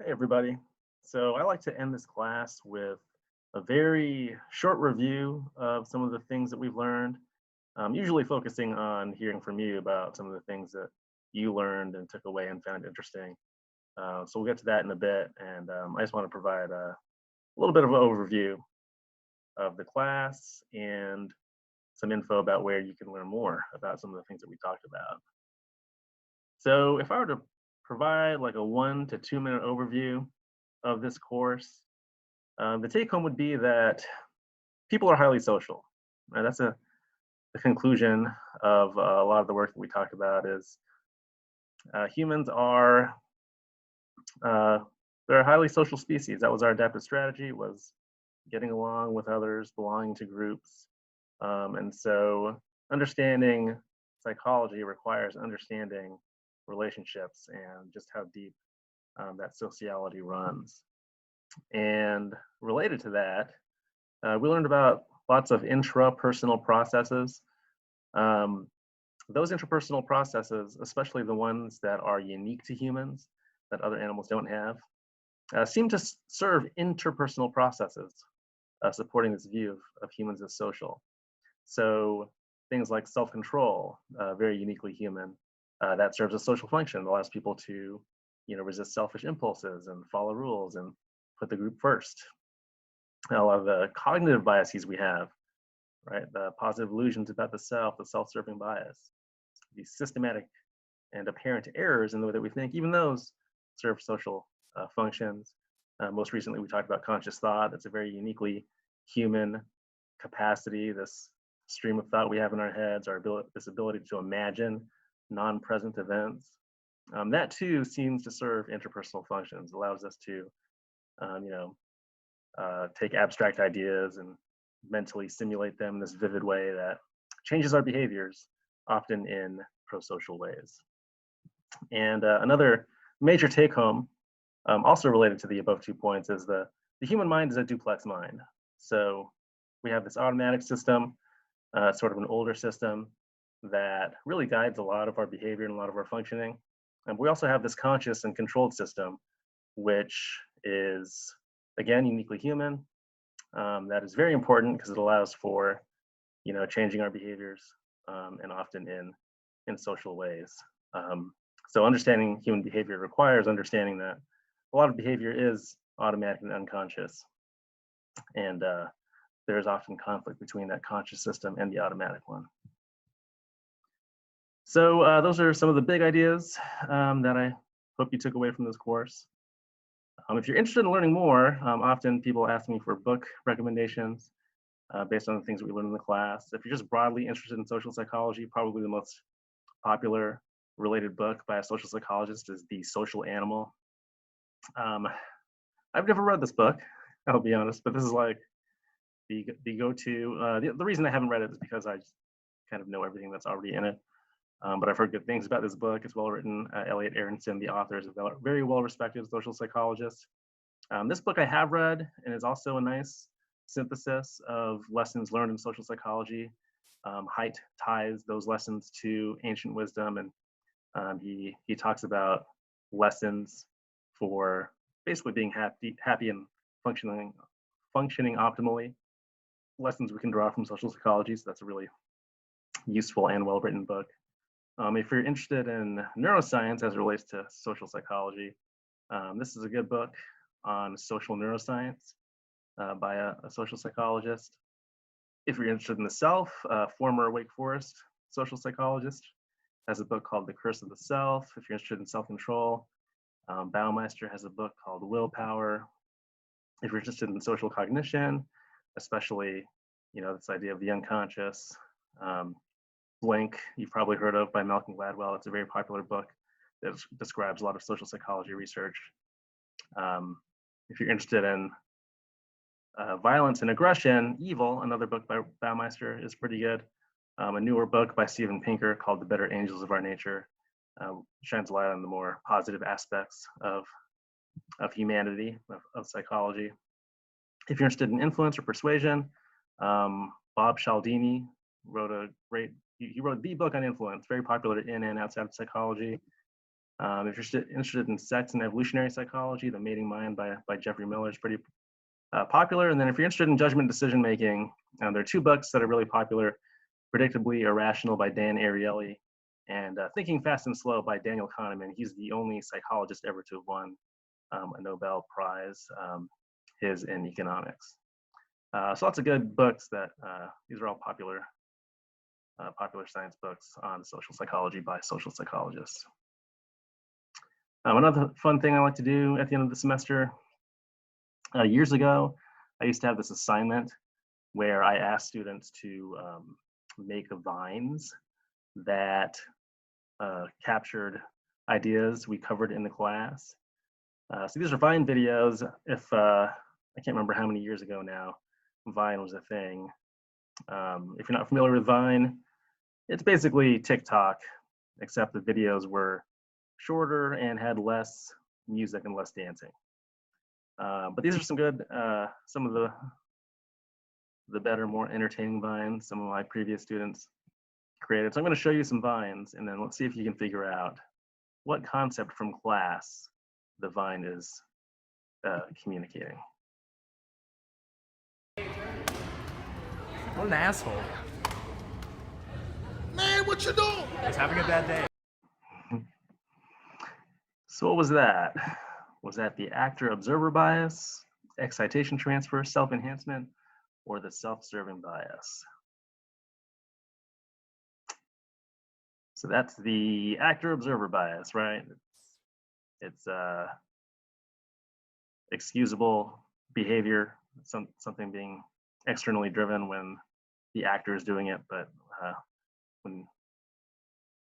Hey, everybody. So I like to end this class with a very short review of some of the things that we've learned, usually focusing on hearing from you about some of the things that you learned and took away and found interesting. So we'll get to that in a bit. And I just want to provide a little bit of an overview of the class and some info about where you can learn more about some of the things that we talked about. So if I were to provide like a 1 to 2 minute overview of this course, the take home would be that people are highly social. Right? That's the conclusion of a lot of the work that we talked about is humans are uh, they're a highly social species. That was our adaptive strategy, was getting along with others, belonging to groups. And so understanding psychology requires understanding relationships and just how deep that sociality runs. And related to that, we learned about lots of intrapersonal processes. Um, those interpersonal processes, especially the ones that are unique to humans that other animals don't have, seem to serve interpersonal processes, supporting this view of humans as social. So things like self-control, very uniquely human, that serves a social function, allows people to, resist selfish impulses and follow rules and put the group first. A lot of the cognitive biases we have, right? The positive illusions about the self, the self-serving bias, these systematic and apparent errors in the way that we think, even those serve social functions. Most recently, we talked about conscious thought. That's a very uniquely human capacity, this stream of thought we have in our heads, this ability to imagine non-present events. That too seems to serve interpersonal functions, allows us to, um, you know, take abstract ideas and mentally simulate them in this vivid way that changes our behaviors, often in pro-social ways. And another major take home, also related to the above 2 points, is the human mind is a duplex mind. So we have this automatic system, sort of an older system that really guides a lot of our behavior and a lot of our functioning. And we also have this conscious and controlled system, which is, again, uniquely human. That is very important because it allows for, changing our behaviors, and often in social ways. So understanding human behavior requires understanding that a lot of behavior is automatic and unconscious, and there's often conflict between that conscious system and the automatic one. So those are some of the big ideas that I hope you took away from this course. If you're interested in learning more, often people ask me for book recommendations based on the things that we learned in the class. If you're just broadly interested in social psychology, probably the most popular related book by a social psychologist is The Social Animal. I've never read this book, I'll be honest, but this is like the go-to. The reason I haven't read it is because I kind of know everything that's already in it. But I've heard good things about this book. It's well written. Elliot Aronson, the author, is a very well-respected social psychologist. This book I have read, and is also a nice synthesis of lessons learned in social psychology. Haidt ties those lessons to ancient wisdom, and he talks about lessons for basically being happy and functioning optimally. Lessons we can draw from social psychology. So that's a really useful and well-written book. If you're interested in neuroscience as it relates to social psychology, this is a good book on social neuroscience by a social psychologist. If you're interested in the self, former Wake Forest social psychologist has a book called The Curse of the Self. If you're interested in self-control, Baumeister has a book called Willpower. If you're interested in social cognition, especially, this idea of the unconscious, Blink, you've probably heard of, by Malcolm Gladwell. It's a very popular book that describes a lot of social psychology research. If you're interested in violence and aggression, Evil, another book by Baumeister, is pretty good. A newer book by Steven Pinker called The Better Angels of Our Nature shines a light on the more positive aspects of humanity, of psychology. If you're interested in influence or persuasion, Bob Cialdini wrote he wrote the book on influence, very popular in and outside of psychology. If you're interested in sex and evolutionary psychology, The Mating Mind by Jeffrey Miller is pretty popular. And then if you're interested in judgment decision making, there are two books that are really popular: Predictably Irrational by Dan Ariely, and Thinking Fast and Slow by Daniel Kahneman. He's the only psychologist ever to have won a Nobel Prize, his in economics. So lots of good books that these are all popular science books on social psychology by social psychologists. Another fun thing I like to do at the end of the semester, years ago, I used to have this assignment where I asked students to make vines that captured ideas we covered in the class. So these are Vine videos. If I can't remember how many years ago now Vine was a thing. If you're not familiar with Vine, it's basically TikTok, except the videos were shorter and had less music and less dancing. But these are some good, some of the better, more entertaining Vines some of my previous students created. So I'm going to show you some Vines, and then let's see if you can figure out what concept from class the Vine is communicating. What an asshole. Man, what you doing? He's having a bad day. So what was that? Was that the actor-observer bias, excitation transfer, self-enhancement, or the self-serving bias? So that's the actor-observer bias, right? It's excusable behavior, something being externally driven when the actor is doing it, but when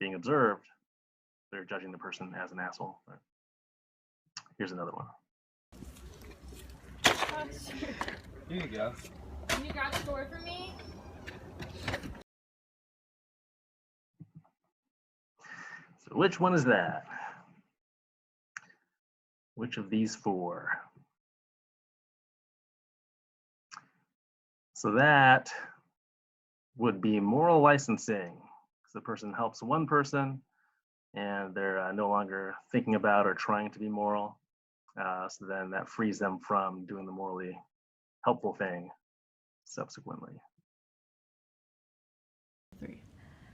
being observed, they're judging the person as an asshole. Right? Here's another one. Oh, sure. Here you go. Can you grab the door for me? So which one is that? Which of these four? So that would be moral licensing. The person helps one person and they're no longer thinking about or trying to be moral. So then that frees them from doing the morally helpful thing subsequently. 3.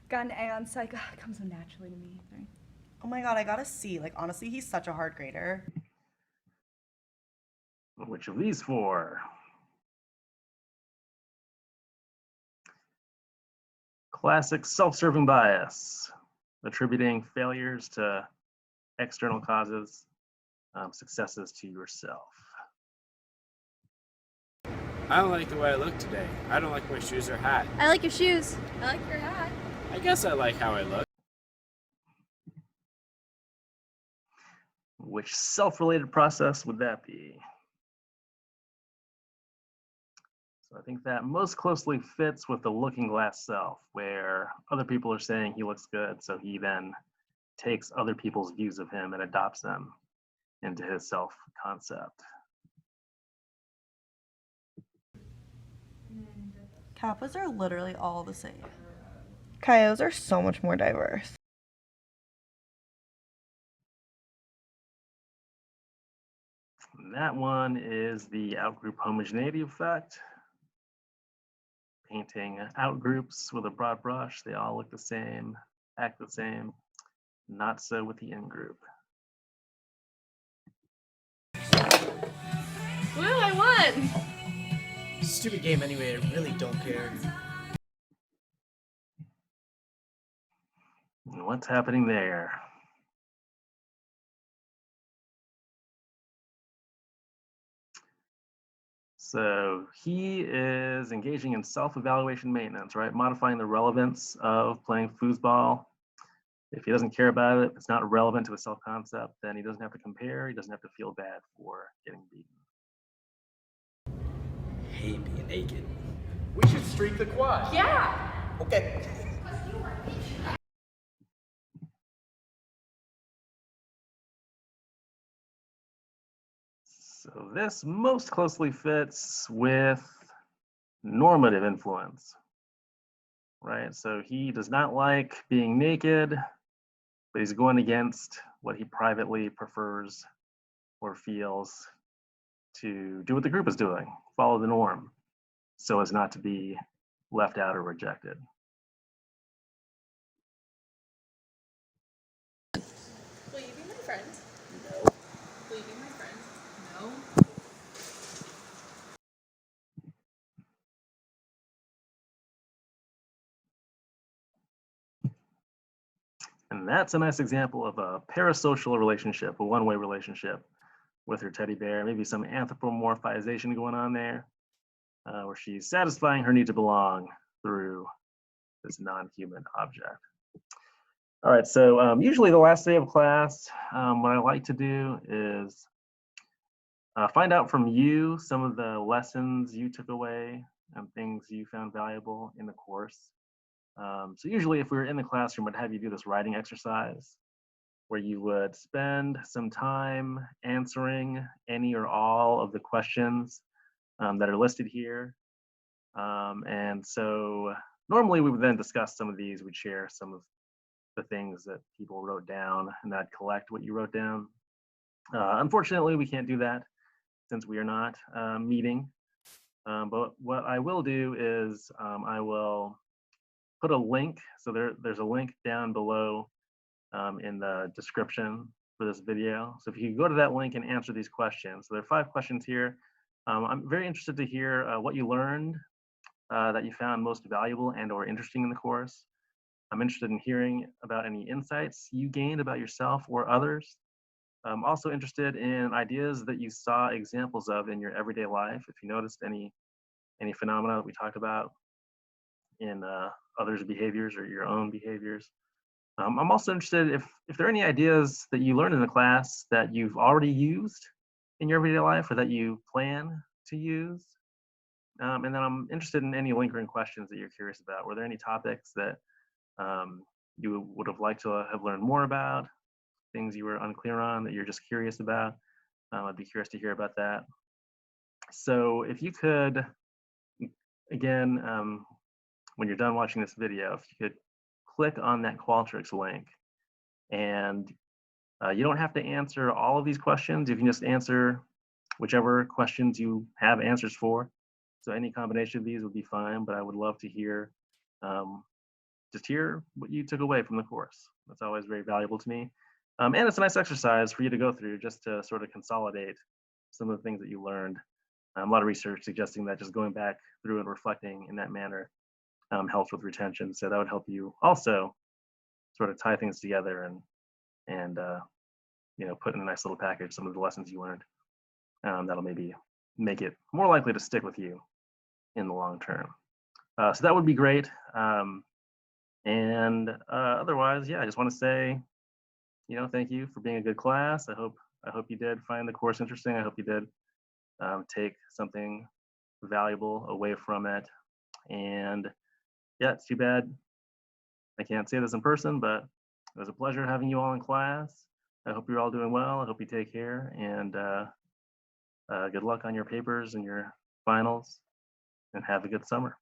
Got an A on psych. It comes so naturally to me. 3. Oh my god, I got a C. Like, honestly, he's such a hard grader. Which of these four? Classic self-serving bias, attributing failures to external causes, successes to yourself. I don't like the way I look today. I don't like my shoes or hat. I like your shoes. I like your hat. I guess I like how I look. Which self-related process would that be? So I think that most closely fits with the looking glass self, where other people are saying he looks good, so he then takes other people's views of him and adopts them into his self-concept. Kappas are literally all the same. Chios are so much more diverse. And that one is the outgroup homogeneity effect. Painting outgroups with a broad brush, they all look the same, act the same. Not so with the in-group. Woo, I won! Stupid game anyway, I really don't care. What's happening there? So he is engaging in self-evaluation maintenance, right? Modifying the relevance of playing foosball. If he doesn't care about it, if it's not relevant to his self-concept, then he doesn't have to compare, he doesn't have to feel bad for getting beaten. Hate being naked. We should streak the quad. Yeah! Okay. So this most closely fits with normative influence, right? So he does not like being naked, but he's going against what he privately prefers or feels to do what the group is doing, follow the norm, so as not to be left out or rejected. Will you be my friend? No. Will you be my friend? No. And that's a nice example of a parasocial relationship, a one-way relationship with her teddy bear, maybe some anthropomorphization going on there, where she's satisfying her need to belong through this non-human object. All right, so usually the last day of class, what I like to do is find out from you some of the lessons you took away and things you found valuable in the course. So usually if we were in the classroom, I'd have you do this writing exercise where you would spend some time answering any or all of the questions that are listed here. And so normally we would then discuss some of these, we'd share some of the things that people wrote down, and I'd collect what you wrote down. Unfortunately, we can't do that since we are not meeting. But what I will do is I will put a link. So there's a link down below in the description for this video. So if you go to that link and answer these questions. So there are 5 questions here. I'm very interested to hear what you learned that you found most valuable and or interesting in the course. I'm interested in hearing about any insights you gained about yourself or others. I'm also interested in ideas that you saw examples of in your everyday life. If you noticed any phenomena that we talked about in others' behaviors or your own behaviors. I'm also interested if there are any ideas that you learned in the class that you've already used in your everyday life or that you plan to use. And then I'm interested in any lingering questions that you're curious about. Were there any topics that you would have liked to have learned more about, things you were unclear on that you're just curious about? I'd be curious to hear about that. So if you could, again, when you're done watching this video, if you could click on that Qualtrics link, and you don't have to answer all of these questions. You can just answer whichever questions you have answers for. So any combination of these would be fine, but I would love to hear, just hear what you took away from the course. That's always very valuable to me. And it's a nice exercise for you to go through just to sort of consolidate some of the things that you learned. A lot of research suggesting that just going back through and reflecting in that manner helps with retention. So that would help you also sort of tie things together and you know, put in a nice little package some of the lessons you learned. That'll maybe make it more likely to stick with you in the long term. So that would be great. Otherwise, yeah, I just want to say, you know, thank you for being a good class. I hope you did find the course interesting. I hope you did take something valuable away from it. And yeah, it's too bad I can't say this in person, but it was a pleasure having you all in class. I hope you're all doing well. I hope you take care, and good luck on your papers and your finals, and have a good summer.